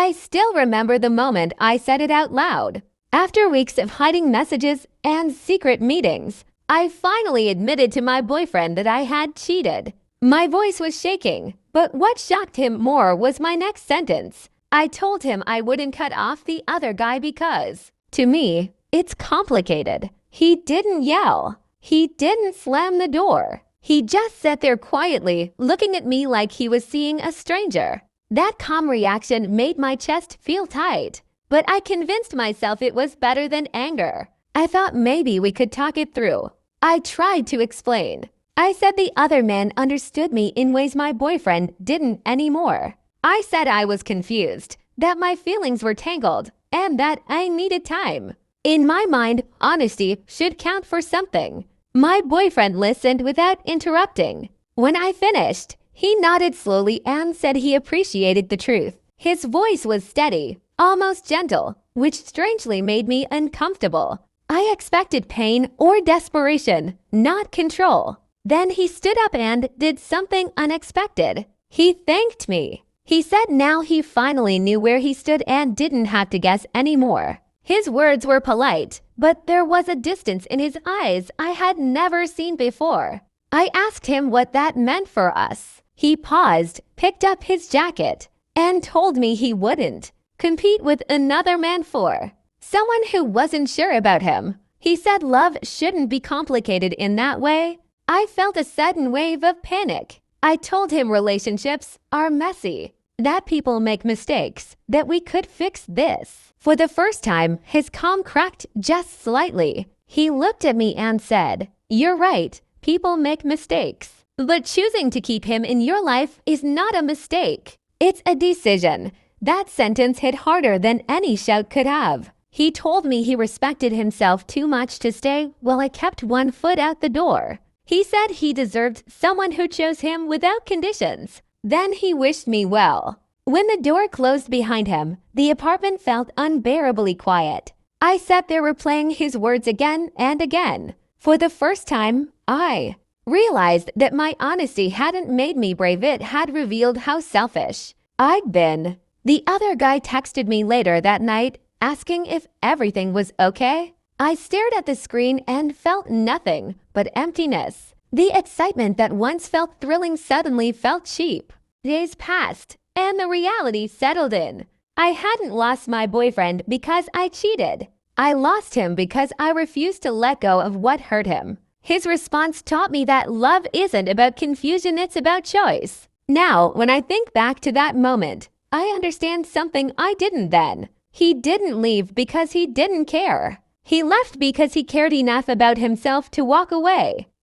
I still remember the moment I said it out loud. After weeks of hiding messages and secret meetings, I finally admitted to my boyfriend that I had cheated. My voice was shaking, but what shocked him more was my next sentence. I told him I wouldn't cut off the other guy because, to me, it's complicated. He didn't yell. He didn't slam the door. He just sat there quietly, looking at me like he was seeing a stranger. That calm reaction made my chest feel tight, but I convinced myself it was better than anger. I thought maybe we could talk it through. I tried to explain. I said the other man understood me in ways my boyfriend didn't anymore. I said I was confused, that my feelings were tangled, and that I needed time. In my mind, honesty should count for something. My boyfriend listened without interrupting. When I finished, he nodded slowly and said he appreciated the truth. His voice was steady, almost gentle, which strangely made me uncomfortable. I expected pain or desperation, not control. Then he stood up and did something unexpected. He thanked me. He said now he finally knew where he stood and didn't have to guess anymore. His words were polite, but there was a distance in his eyes I had never seen before. I asked him what that meant for us. He paused, picked up his jacket, and told me he wouldn't compete with another man for someone who wasn't sure about him. He said love shouldn't be complicated in that way. I felt a sudden wave of panic. I told him relationships are messy, that people make mistakes, that we could fix this. For the first time, his calm cracked just slightly. He looked at me and said, "You're right, people make mistakes. But choosing to keep him in your life is not a mistake. It's a decision." That sentence hit harder than any shout could have. He told me he respected himself too much to stay while I kept one foot out the door. He said he deserved someone who chose him without conditions. Then he wished me well. When the door closed behind him, the apartment felt unbearably quiet. I sat there replaying his words again and again. For the first time, I realized that my honesty hadn't made me brave, it had revealed how selfish I'd been. The other guy texted me later that night, asking if everything was okay. I stared at the screen and felt nothing but emptiness. The excitement that once felt thrilling suddenly felt cheap. Days passed, and the reality settled in. I hadn't lost my boyfriend because I cheated. I lost him because I refused to let go of what hurt him. His response taught me that love isn't about confusion, it's about choice. Now, when I think back to that moment, I understand something I didn't then. He didn't leave because he didn't care. He left because he cared enough about himself to walk away.